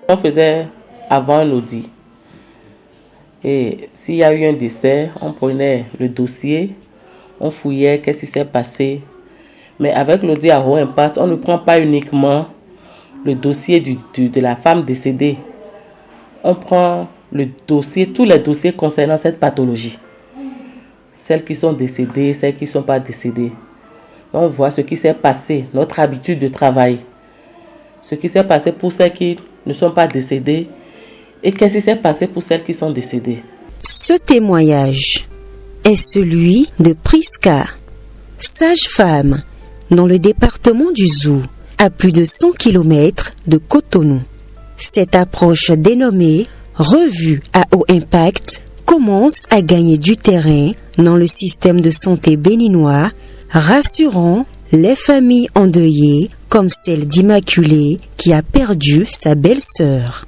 On faisait avant un audit. Et s'il y a eu un décès, on prenait le dossier, on fouillait qu'est-ce qui s'est passé. Mais avec l'audit à haut impact, on ne prend pas uniquement le dossier de la femme décédée. On prend le dossier, tous les dossiers concernant cette pathologie. Celles qui sont décédées, celles qui ne sont pas décédées. On voit ce qui s'est passé, notre habitude de travail. Ce qui s'est passé pour celles qui ne sont pas décédées et qu'est-ce qui s'est passé pour celles qui sont décédées. Ce témoignage est celui de Priska, sage-femme dans le département du Zou, à plus de 100 km de Cotonou. Cette approche dénommée revue à haut impact commence à gagner du terrain dans le système de santé béninois, rassurant les familles endeuillées comme celle d'Immaculée qui a perdu sa belle-sœur.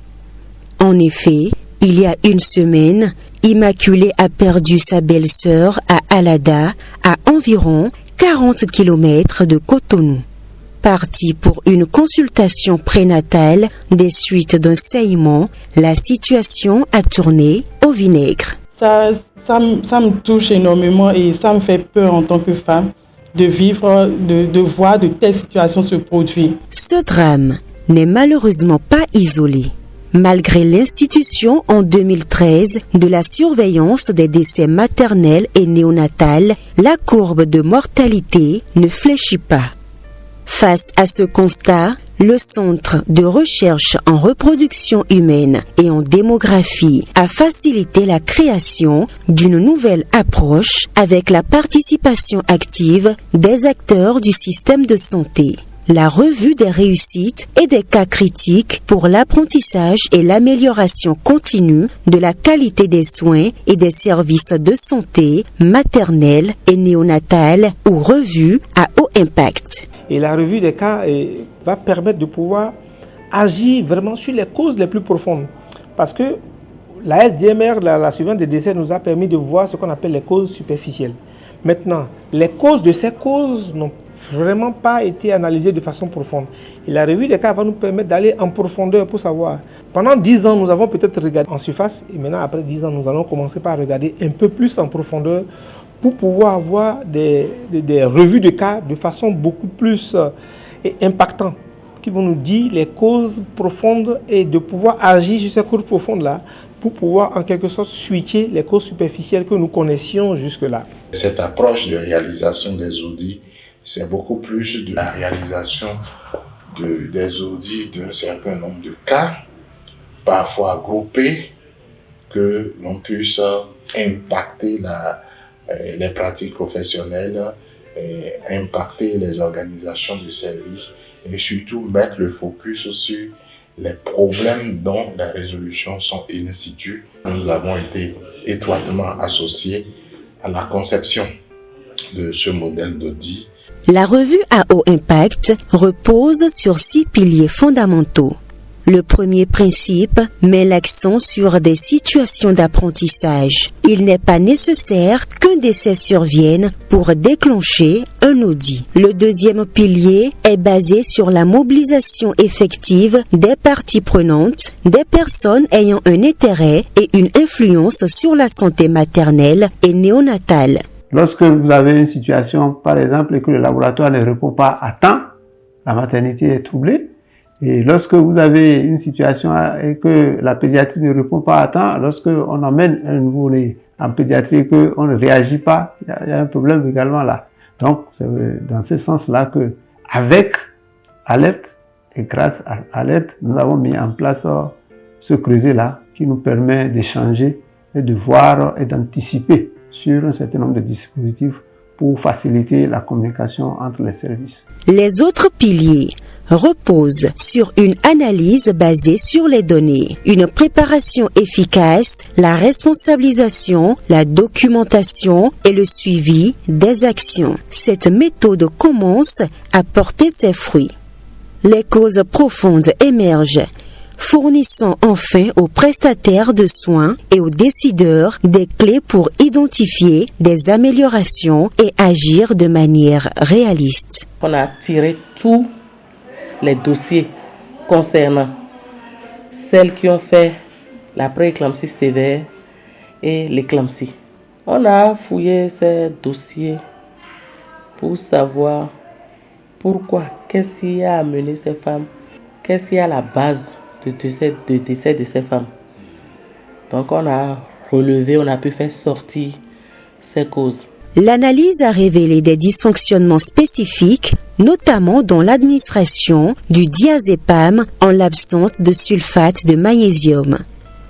En effet, il y a une semaine, Immaculée a perdu sa belle-sœur à Alada, à environ 40 km de Cotonou. Partie pour une consultation prénatale des suites d'un saignement, la situation a tourné au vinaigre. Ça me touche énormément et ça me fait peur en tant que femme de vivre, de voir de telles situations se produire. Ce drame n'est malheureusement pas isolé. Malgré l'institution en 2013 de la surveillance des décès maternels et néonatals, la courbe de mortalité ne fléchit pas. Face à ce constat, le Centre de recherche en reproduction humaine et en démographie a facilité la création d'une nouvelle approche avec la participation active des acteurs du système de santé. La revue des réussites et des cas critiques pour l'apprentissage et l'amélioration continue de la qualité des soins et des services de santé maternelle et néonatale ou revue à haut impact. Et la revue des cas va permettre de pouvoir agir vraiment sur les causes les plus profondes. Parce que la SDMR, la surveillance des décès, nous a permis de voir ce qu'on appelle les causes superficielles. Maintenant, les causes de ces causes n'ont vraiment pas été analysées de façon profonde. Et la revue des cas va nous permettre d'aller en profondeur pour savoir. Pendant 10 ans, nous avons peut-être regardé en surface. Et maintenant, après 10 ans, nous allons commencer par regarder un peu plus en profondeur pour pouvoir avoir des revues de cas de façon beaucoup plus impactante, qui vont nous dire les causes profondes et de pouvoir agir sur ces causes profondes-là pour pouvoir en quelque sorte switcher les causes superficielles que nous connaissions jusque-là. Cette approche de réalisation des audits, c'est beaucoup plus de la réalisation des audits d'un certain nombre de cas, parfois groupés, que l'on puisse impacter les pratiques professionnelles, impacter les organisations de services et surtout mettre le focus sur les problèmes dont les résolutions sont in situ. Nous avons été étroitement associés à la conception de ce modèle d'audit. La revue à haut impact repose sur 6 piliers fondamentaux. Le premier principe met l'accent sur des situations d'apprentissage. Il n'est pas nécessaire qu'un décès survienne pour déclencher un audit. Le deuxième pilier est basé sur la mobilisation effective des parties prenantes, des personnes ayant un intérêt et une influence sur la santé maternelle et néonatale. Lorsque vous avez une situation, par exemple, et que le laboratoire ne répond pas à temps, la maternité est troublée. Et lorsque vous avez une situation et que la pédiatrie ne répond pas à temps, lorsque on emmène un nouveau-né en pédiatrie et qu'on ne réagit pas, il y a un problème également là. Donc, c'est dans ce sens-là que, avec alerte et grâce à alerte, nous avons mis en place ce creuset-là qui nous permet d'échanger et de voir et d'anticiper sur un certain nombre de dispositifs pour faciliter la communication entre les services. Les autres piliers reposent sur une analyse basée sur les données, une préparation efficace, la responsabilisation, la documentation et le suivi des actions. Cette méthode commence à porter ses fruits. Les causes profondes émergent. fournissant enfin aux prestataires de soins et aux décideurs des clés pour identifier des améliorations et agir de manière réaliste. On a tiré tous les dossiers concernant celles qui ont fait la pré-éclampsie sévère et l'éclampsie. On a fouillé ces dossiers pour savoir pourquoi, qu'est-ce qui a amené ces femmes, qu'est-ce qui est à la base de décès de ces femmes. Donc on a relevé, on a pu faire sortir ces causes. L'analyse a révélé des dysfonctionnements spécifiques, notamment dans l'administration du diazépam en l'absence de sulfate de magnésium.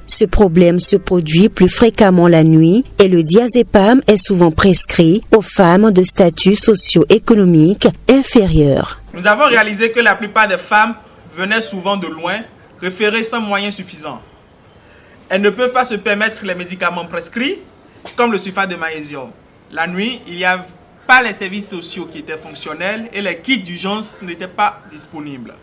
Ce problème se produit plus fréquemment la nuit et le diazépam est souvent prescrit aux femmes de statut socio-économique inférieur. Nous avons réalisé que la plupart des femmes venaient souvent de loin, référées sans moyens suffisants. Elles ne peuvent pas se permettre les médicaments prescrits, comme le sulfate de magnésium. La nuit, il n'y a pas les services sociaux qui étaient fonctionnels et les kits d'urgence n'étaient pas disponibles.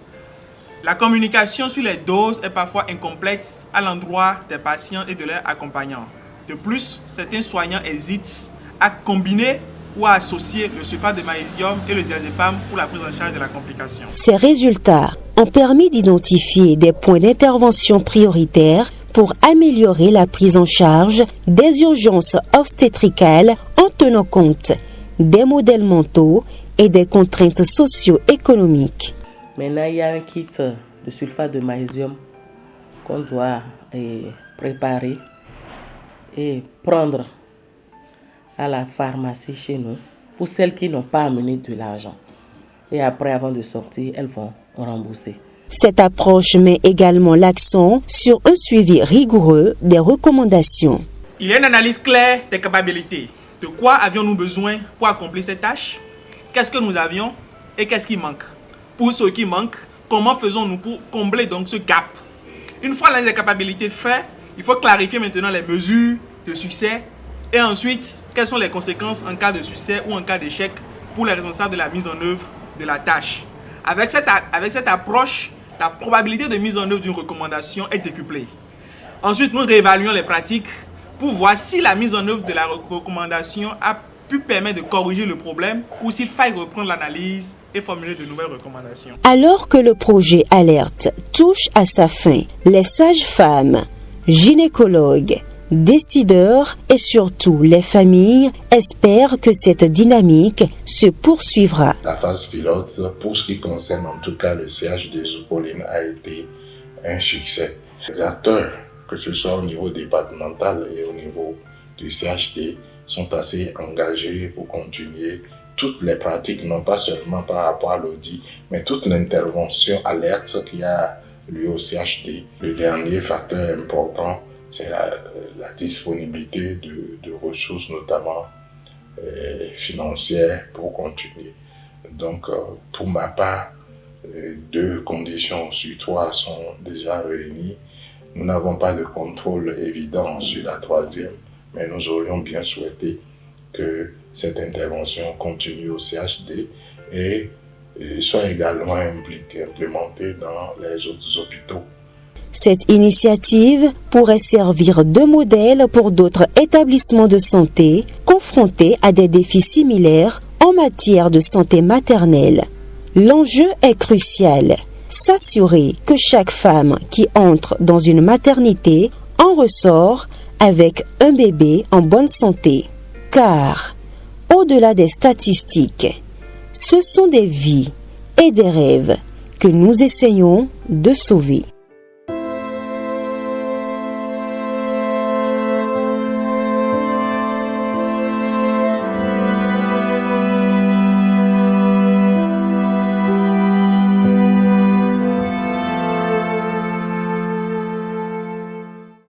La communication sur les doses est parfois incomplète à l'endroit des patients et de leurs accompagnants. De plus, certains soignants hésitent à combiner ou à associer le sulfate de magnésium et le diazépam pour la prise en charge de la complication. Ces résultats ont permis d'identifier des points d'intervention prioritaires pour améliorer la prise en charge des urgences obstétricales en tenant compte des modèles mentaux et des contraintes socio-économiques. Maintenant, il y a un kit de sulfate de magnésium qu'on doit préparer et prendre à la pharmacie chez nous pour celles qui n'ont pas amené de l'argent. Et après, avant de sortir, elles vont rembourser. Cette approche met également l'accent sur un suivi rigoureux des recommandations. Il y a une analyse claire des capacités. De quoi avions-nous besoin pour accomplir cette tâche? Qu'est-ce que nous avions et qu'est-ce qui manque? Pour ce qui manque, comment faisons-nous pour combler donc ce gap? Une fois l'analyse des capacités faite, il faut clarifier maintenant les mesures de succès et ensuite, quelles sont les conséquences en cas de succès ou en cas d'échec pour les responsables de la mise en œuvre de la tâche. Avec cette approche, la probabilité de mise en œuvre d'une recommandation est décuplée. Ensuite, nous réévaluons les pratiques pour voir si la mise en œuvre de la recommandation a pu permettre de corriger le problème ou s'il faille reprendre l'analyse et formuler de nouvelles recommandations. Alors que le projet Alerte touche à sa fin, les sages-femmes, gynécologues, décideurs et surtout les familles espèrent que cette dynamique se poursuivra. La phase pilote, pour ce qui concerne en tout cas le CHD Zoupoline, a été un succès. Les acteurs, que ce soit au niveau départemental et au niveau du CHD, sont assez engagés pour continuer toutes les pratiques, non pas seulement par rapport à l'audit, mais toute l'intervention alerte qu'il y a lieu au CHD. Le dernier facteur important, c'est la disponibilité de ressources, notamment financières, pour continuer. Donc, pour ma part, 2 conditions sur 3 sont déjà réunies. Nous n'avons pas de contrôle évident sur la 3e, mais nous aurions bien souhaité que cette intervention continue au CHD et soit également implémentée dans les autres hôpitaux. Cette initiative pourrait servir de modèle pour d'autres établissements de santé confrontés à des défis similaires en matière de santé maternelle. L'enjeu est crucial, s'assurer que chaque femme qui entre dans une maternité en ressort avec un bébé en bonne santé. Car, au-delà des statistiques, ce sont des vies et des rêves que nous essayons de sauver.